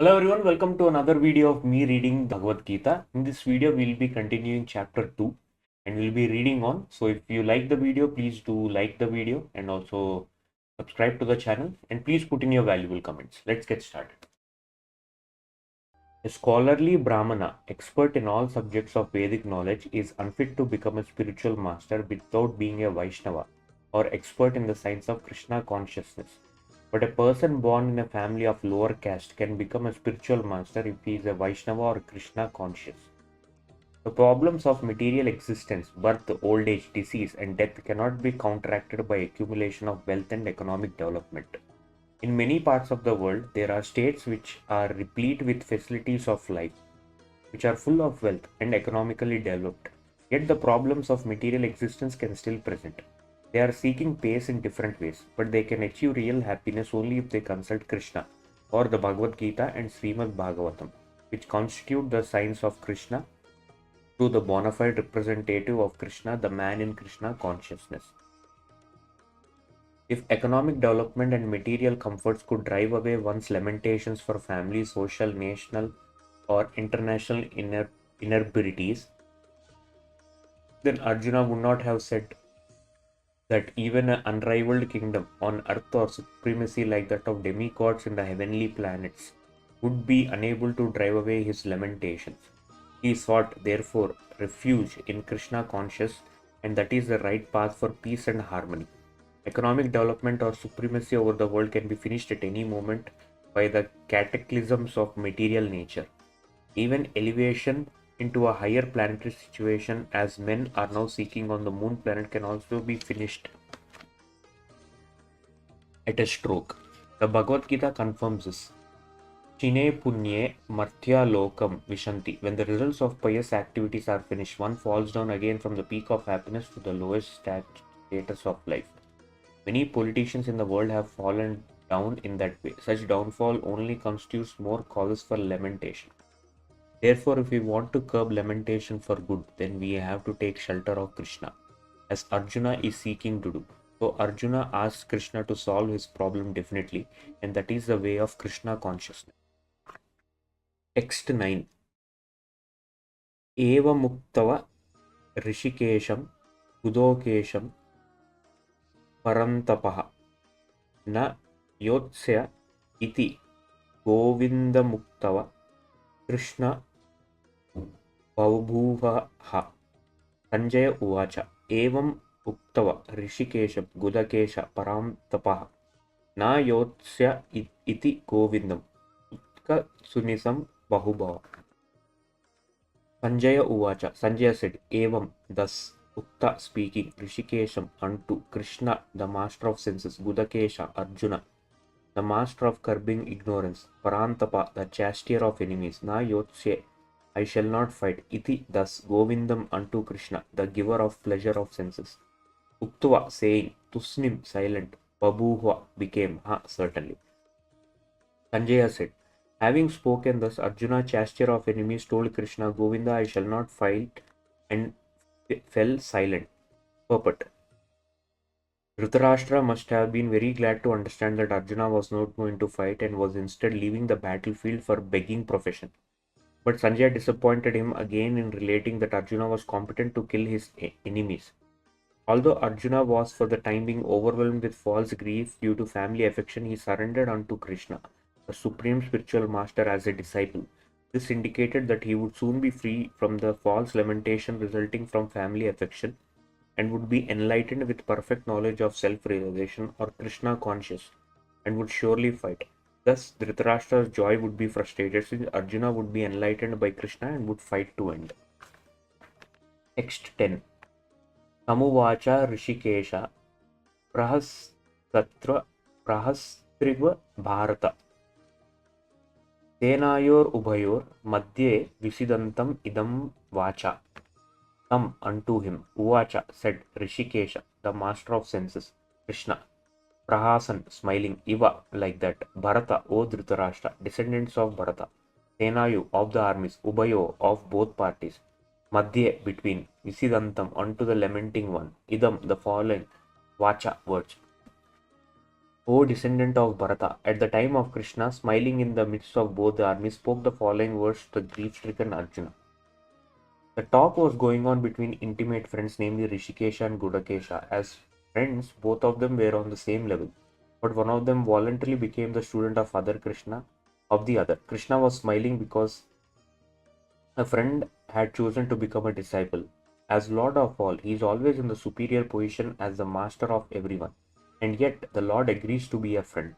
Hello everyone, welcome to another video of me reading Bhagavad Gita. In this video, we'll be continuing chapter 2 and we'll be reading on. So if you like the video, please do like the video and also subscribe to the channel and please put in your valuable comments. Let's get started. A scholarly Brahmana, expert in all subjects of Vedic knowledge, is unfit to become a spiritual master without being a Vaishnava or expert in the science of Krishna consciousness. But a person born in a family of lower caste can become a spiritual master if he is a Vaishnava or Krishna conscious. The problems of material existence, birth, old age, disease, and death cannot be counteracted by accumulation of wealth and economic development. In many parts of the world, there are states which are replete with facilities of life, which are full of wealth and economically developed. Yet the problems of material existence can still present. They are seeking peace in different ways, but they can achieve real happiness only if they consult Krishna or the Bhagavad Gita and Srimad Bhagavatam, which constitute the signs of Krishna through the bona fide representative of Krishna, the man in Krishna consciousness. If economic development and material comforts could drive away one's lamentations for family, social, national, or international inebrities, then Arjuna would not have said that even an unrivaled kingdom on earth or supremacy like that of demigods in the heavenly planets would be unable to drive away his lamentations. He sought, therefore, refuge in Krishna conscious, and that is the right path for peace and harmony. Economic development or supremacy over the world can be finished at any moment by the cataclysms of material nature. Even elevation into a higher planetary situation, as men are now seeking on the moon planet, can also be finished at a stroke. The Bhagavad Gita confirms this. Chine punye martya lokam vishanti. When the results of pious activities are finished, one falls down again from the peak of happiness to the lowest status of life. Many politicians in the world have fallen down in that way. Such downfall only constitutes more causes for lamentation. Therefore, if we want to curb lamentation for good, then we have to take shelter of Krishna, as Arjuna is seeking to do. So Arjuna asks Krishna to solve his problem definitely, and that is the way of Krishna consciousness. Text 9. Eva muktava rishikesham udokesham parantapaha na yotsya iti govindamuktava Krishna bhavubhuvaha. Sanjaya uvacha evam uktava rishikesham gudakesha paramtapaha na yotsya iti govindam utka sunisam bahubhava. Sanjaya uvacha. Sanjaya said, evam, thus, ukta speaking, rishikesham unto Krishna, the master of senses, gudakesha, Arjuna, the master of curbing ignorance, parantapa, the chastier of enemies, na yotsye, I shall not fight, iti, thus, govindam unto Krishna, the giver of pleasure of senses. Uktva, saying, tusnim, silent, babuhva, became, certainly. Sanjaya said, having spoken thus, Arjuna, chastier of enemies, told Krishna, Govinda, I shall not fight, and fell silent. Purport. Dhritarashtra must have been very glad to understand that Arjuna was not going to fight and was instead leaving the battlefield for begging profession. But Sanjaya disappointed him again in relating that Arjuna was competent to kill his enemies. Although Arjuna was for the time being overwhelmed with false grief due to family affection, he surrendered unto Krishna, the supreme spiritual master, as a disciple. This indicated that he would soon be free from the false lamentation resulting from family affection and would be enlightened with perfect knowledge of self-realization or Krishna conscious and would surely fight. Thus, Dhritarashtra's joy would be frustrated since Arjuna would be enlightened by Krishna and would fight to end. Text 10. Samuvacha Rishikesha Prahastriva Bharata Senayor Ubayor Madhye Visidantam Idam Vacha. Tam unto him, Uvacha said Rishikesha, the master of senses, Krishna, Prahasan, smiling, Iva, like that, Bharata, O Dhritarashtra, descendants of Bharata, Senayu, of the armies, Ubayo, of both parties, Madhye, between, Visidantam, unto the lamenting one, Idam, the following, Vacha, words. O descendant of Bharata, at the time of Krishna, smiling in the midst of both the armies, spoke the following words to the grief-stricken Arjuna. The talk was going on between intimate friends, namely Rishikesha and Gudakesha. As friends, both of them were on the same level, but one of them voluntarily became the student of the other. Krishna was smiling because a friend had chosen to become a disciple. As Lord of all, he is always in the superior position as the master of everyone. And yet, the Lord agrees to be a friend.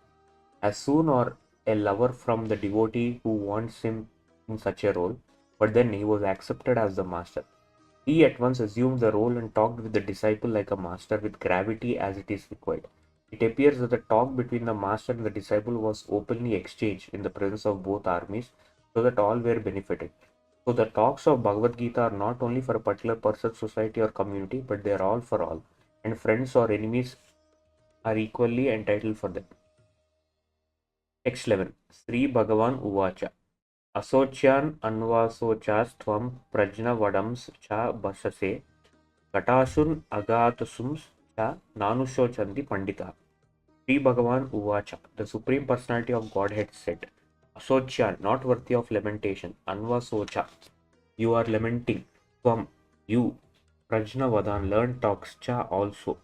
As soon or a lover from the devotee who wants him in such a role, but then he was accepted as the master. He at once assumed the role and talked with the disciple like a master with gravity as it is required. It appears that the talk between the master and the disciple was openly exchanged in the presence of both armies so that all were benefited. So the talks of Bhagavad Gita are not only for a particular person, society, or community, but they are all for all, and friends or enemies are equally entitled for them. Text 11. Sri Bhagavan Uvacha. Asocyan anvasochas tvam prajnavadams cha basase Katashun agatasums cha nanushochandi pandita. Sri Bhagavan Uvacha. The Supreme Personality of Godhead said, Asocyan, not worthy of lamentation, anvasocha. You are lamenting. Tvam, you. Prajnavadan, learn talks. Cha, also.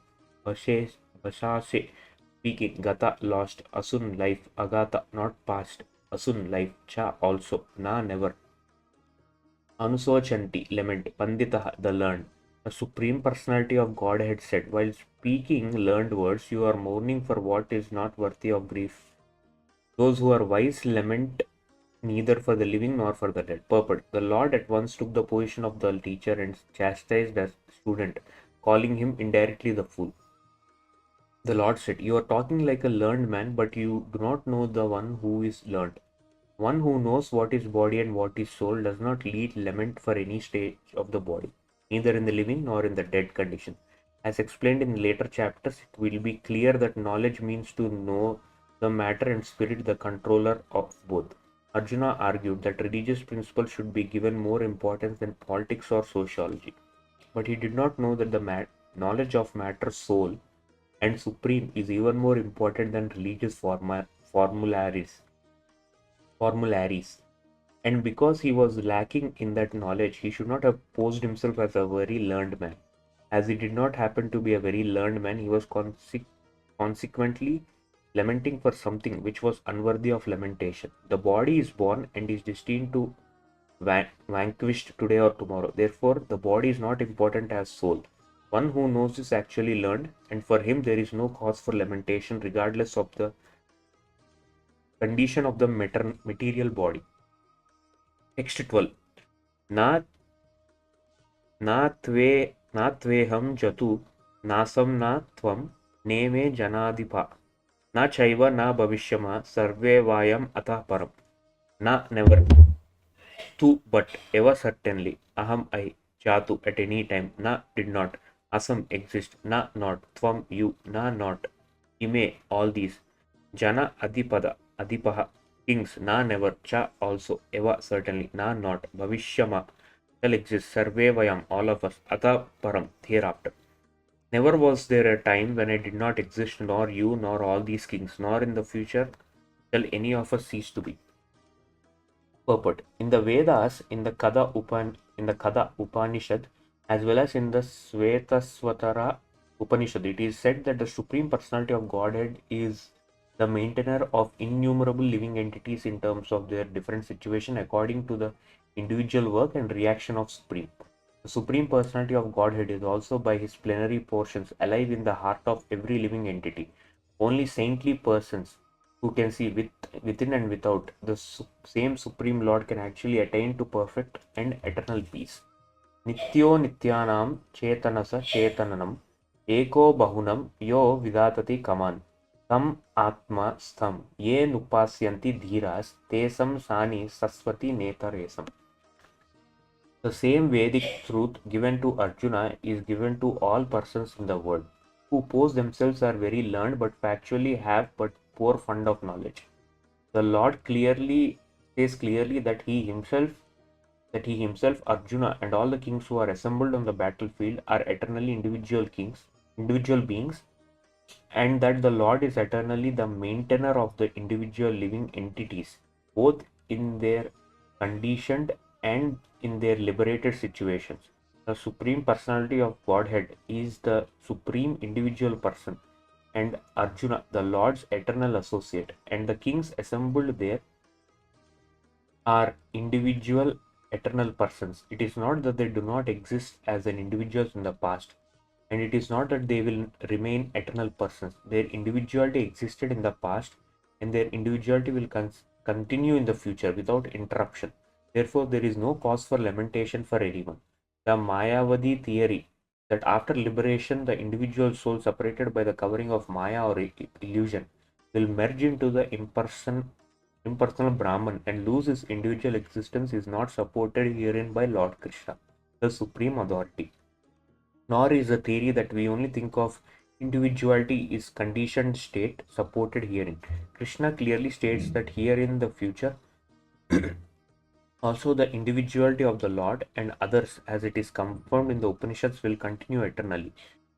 Vasase, speaking. Gata, lost. Asun, life. Agata, not past. Asun, life. Cha, also. Na, never. Anusochanti, lament. Pandita, the learned. The Supreme Personality of Godhead said, while speaking learned words, you are mourning for what is not worthy of grief. Those who are wise lament neither for the living nor for the dead. Purport. The Lord at once took the position of the teacher and chastised the student, calling him indirectly the fool. The Lord said, you are talking like a learned man, but you do not know the one who is learned. One who knows what is body and what is soul does not lead lament for any stage of the body, neither in the living nor in the dead condition. As explained in later chapters, it will be clear that knowledge means to know the matter and spirit, the controller of both. Arjuna argued that religious principles should be given more importance than politics or sociology. But he did not know that the knowledge of matter, soul, and supreme is even more important than religious formularies. And because he was lacking in that knowledge, he should not have posed himself as a very learned man. As he did not happen to be a very learned man, he was consequently lamenting for something which was unworthy of lamentation. The body is born and is destined to vanquished today or tomorrow. Therefore, the body is not important as soul. One who knows is actually learned, and for him there is no cause for lamentation regardless of the condition of the material body. Text 12. Na tveham jatu nasam na tvam neme janadipa na chaiva na bhavishyama sarve vayam atah param na never tu but ever certainly aham I jatu at any time na did not asam exist na not tvam you na not ime all these jana adipaha kings na never cha also eva certainly na not bhavishyama shall exist sarve vayam all of us ata param hereafter. Never was there a time when I did not exist, nor you nor all these kings, nor in the future shall any of us cease to be. Purport. In the Vedas, in the Kada Upanishad, as well as in the Svetasvatara Upanishad, it is said that the Supreme Personality of Godhead is the maintainer of innumerable living entities in terms of their different situation according to the individual work and reaction of Supreme. The Supreme Personality of Godhead is also by his plenary portions alive in the heart of every living entity. Only saintly persons who can see within and without the same Supreme Lord can actually attain to perfect and eternal peace. Nityo Nityanam Chetanasa Chetananam Eko Bahunam Yo Vidatati Kaman Tam Atma Stham Ye Nupasyanti Dhiras Tesam Sani Saswati Netaresam. The same Vedic truth given to Arjuna is given to all persons in the world who pose themselves are very learned but factually have but poor fund of knowledge. The Lord says clearly that he himself, Arjuna, and all the kings who are assembled on the battlefield are eternally individual beings and that the Lord is eternally the maintainer of the individual living entities, both in their conditioned and in their liberated situations. The Supreme Personality of Godhead is the supreme individual person, and Arjuna, the Lord's eternal associate, and the kings assembled there are individual eternal persons. It is not that they do not exist as an individuals in the past, and it is not that they will remain eternal persons. Their individuality existed in the past, and their individuality will continue in the future without interruption. Therefore, there is no cause for lamentation for anyone. The Mayavadi theory that after liberation, the individual soul separated by the covering of Maya or illusion will merge into the impersonal Brahman and lose his individual existence is not supported herein by Lord Krishna, the supreme authority. Nor is the theory that we only think of individuality is conditioned state supported herein. Krishna clearly states that here in the future also the individuality of the Lord and others as it is confirmed in the Upanishads will continue eternally.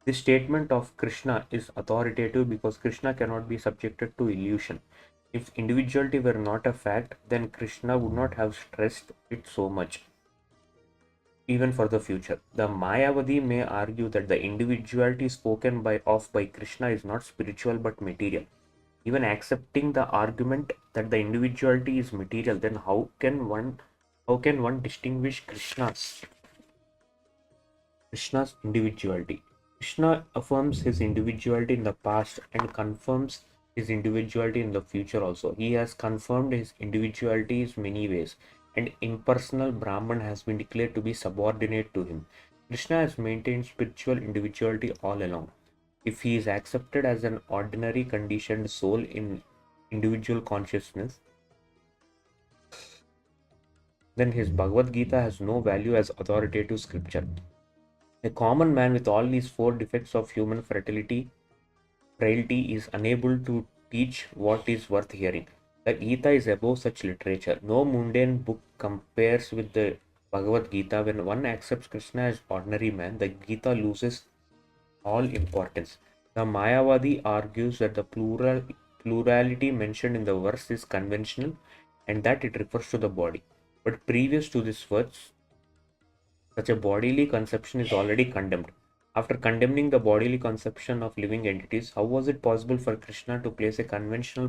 This statement of Krishna is authoritative because Krishna cannot be subjected to illusion. If individuality were not a fact, then Krishna would not have stressed it so much, even for the future. The Mayavadi may argue that the individuality spoken of by Krishna is not spiritual but material. Even accepting the argument that the individuality is material, then how can one distinguish Krishna's individuality? Krishna affirms his individuality in the past and confirms his individuality in the future also. He has confirmed his individuality in many ways, and impersonal Brahman has been declared to be subordinate to him. Krishna has maintained spiritual individuality all along. If he is accepted as an ordinary conditioned soul in individual consciousness, then his Bhagavad Gita has no value as authoritative scripture. A common man with all these four defects of human frailty is unable to teach what is worth hearing. The Gita is above such literature. No mundane book compares with the Bhagavad Gita. When one accepts Krishna as ordinary man, the Gita loses all importance. The Mayavadi argues that the plurality mentioned in the verse is conventional and that it refers to the body. But previous to this verse, such a bodily conception is already condemned. After condemning the bodily conception of living entities, how was it possible for Krishna to place a conventional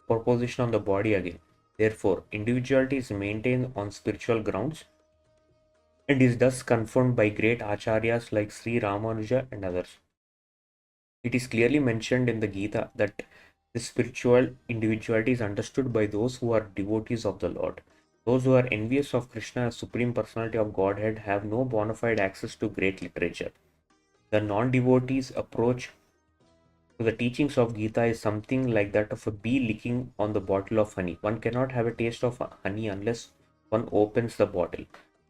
proposition on the body again? Therefore, individuality is maintained on spiritual grounds and is thus confirmed by great acharyas like Sri Ramanuja and others. It is clearly mentioned in the Gita that this spiritual individuality is understood by those who are devotees of the Lord. Those who are envious of Krishna as Supreme Personality of Godhead have no bona fide access to great literature. The non-devotees' approach to the teachings of Gita is something like that of a bee licking on the bottle of honey. One cannot have a taste of honey unless one opens the bottle.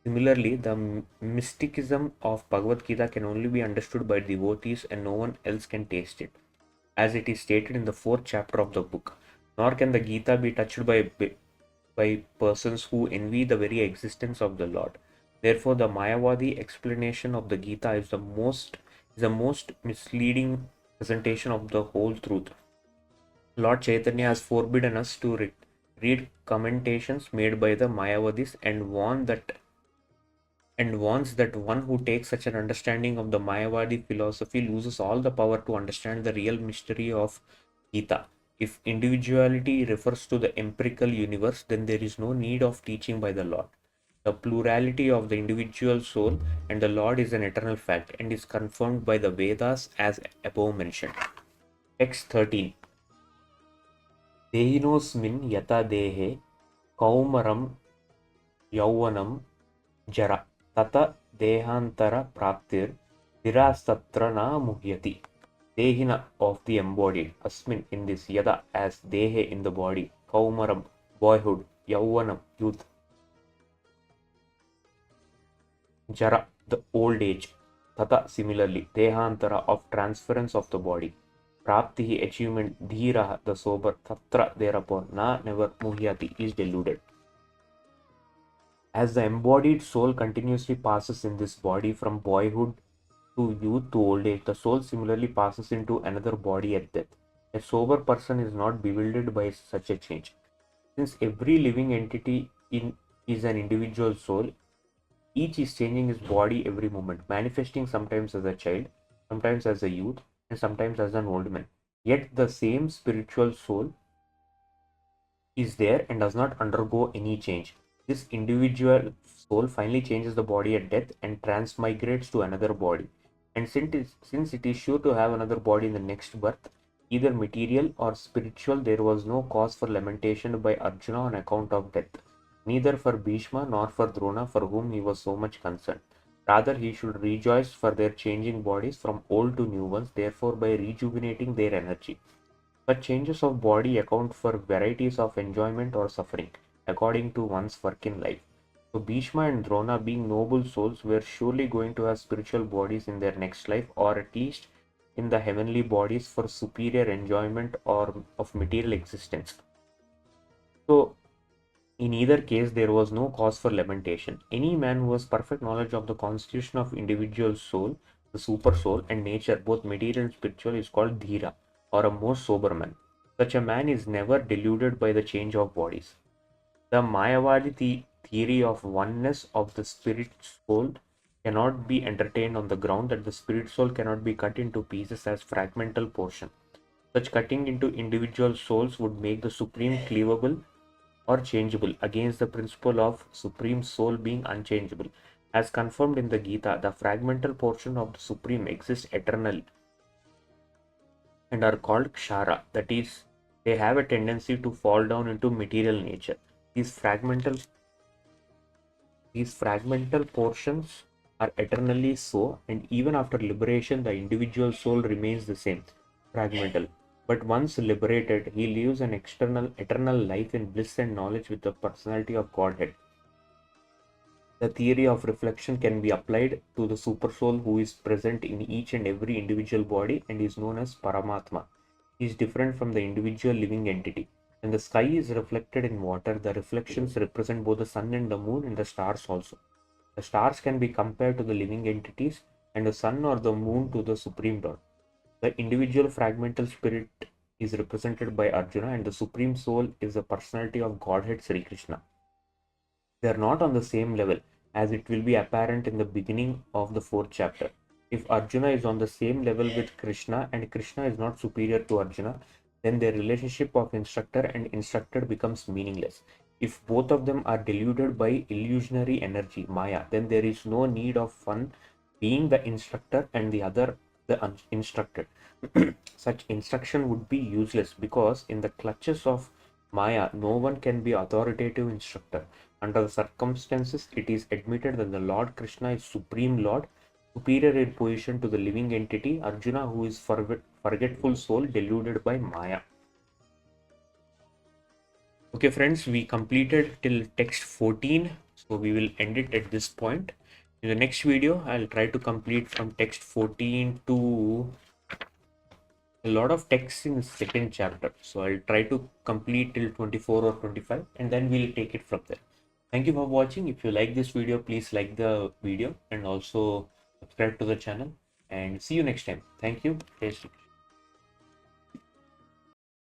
Similarly, the mysticism of Bhagavad Gita can only be understood by devotees and no one else can taste it, as it is stated in the 4th chapter of the book. Nor can the Gita be touched by persons who envy the very existence of the Lord. Therefore, the Mayavadi explanation of the Gita is the most misleading presentation of the whole truth. Lord Chaitanya has forbidden us to read commentations made by the Mayavadis and warns that one who takes such an understanding of the Mayavadi philosophy loses all the power to understand the real mystery of Gita. If individuality refers to the empirical universe, then there is no need of teaching by the Lord. The plurality of the individual soul and the Lord is an eternal fact and is confirmed by the Vedas as above mentioned. Text 13. Dehinosmin yata dehe kaumaram yauvanam jara tata dehantara praptir dirastatra na muhyati. Dehina of the embodied, asmin in this, yada as dehe in the body, kaumaram boyhood, yauvanam youth, jara the old age, tata similarly, dehantara of transference of the body, praptihi achievement, dhira the sober, tatra thereupon, na never, muhyati is deluded. As the embodied soul continuously passes in this body from boyhood to youth to old age, the soul similarly passes into another body at death. A sober person is not bewildered by such a change. Since every living entity is an individual soul, each is changing his body every moment, manifesting sometimes as a child, sometimes as a youth, and sometimes as an old man. Yet the same spiritual soul is there and does not undergo any change. This individual soul finally changes the body at death and transmigrates to another body. And since it is sure to have another body in the next birth, either material or spiritual, there was no cause for lamentation by Arjuna on account of death, neither for Bhishma nor for Drona, for whom he was so much concerned. Rather, he should rejoice for their changing bodies from old to new ones, therefore, by rejuvenating their energy. But changes of body account for varieties of enjoyment or suffering, according to one's work in life. So Bhishma and Drona, being noble souls, were surely going to have spiritual bodies in their next life, or at least in the heavenly bodies for superior enjoyment or of material existence. So in either case, there was no cause for lamentation. Any man who has perfect knowledge of the constitution of individual soul, the super soul, and nature, both material and spiritual, is called Dhira, or a most sober man. Such a man is never deluded by the change of bodies. The Mayavadi theory of oneness of the spirit soul cannot be entertained on the ground that the spirit soul cannot be cut into pieces as fragmental portion. Such cutting into individual souls would make the supreme cleavable or changeable against the principle of supreme soul being unchangeable. As confirmed in the Gita, the fragmental portion of the supreme exists eternally and are called kshara, that is, they have a tendency to fall down into material nature. These fragmental portions are eternally so, and even after liberation, the individual soul remains the same, fragmental. But once liberated, he lives an eternal life in bliss and knowledge with the personality of Godhead. The theory of reflection can be applied to the supersoul who is present in each and every individual body and is known as Paramatma. He is different from the individual living entity. When the sky is reflected in water, the reflections represent both the sun and the moon and the stars also. The stars can be compared to the living entities and the sun or the moon to the Supreme Lord. The individual fragmental spirit is represented by Arjuna and the Supreme Soul is the personality of Godhead Sri Krishna. They are not on the same level, as it will be apparent in the beginning of the 4th chapter. If Arjuna is on the same level with Krishna and Krishna is not superior to Arjuna, then their relationship of instructor and instructed becomes meaningless. If both of them are deluded by illusionary energy, Maya, then there is no need of one being the instructor and the other the instructed. Such instruction would be useless because in the clutches of Maya, no one can be authoritative instructor. Under the circumstances, it is admitted that the Lord Krishna is Supreme Lord, superior in position to the living entity, Arjuna, who is forgetful soul deluded by Maya. Okay, friends, we completed till text 14, so we will end it at this point. In the next video, I'll try to complete from text 14 to a lot of text in the 2nd chapter. So I'll try to complete till 24 or 25 and then we'll take it from there. Thank you for watching. If you like this video, please like the video and also subscribe to the channel and see you next time. Thank you. Jai Shri Krishna.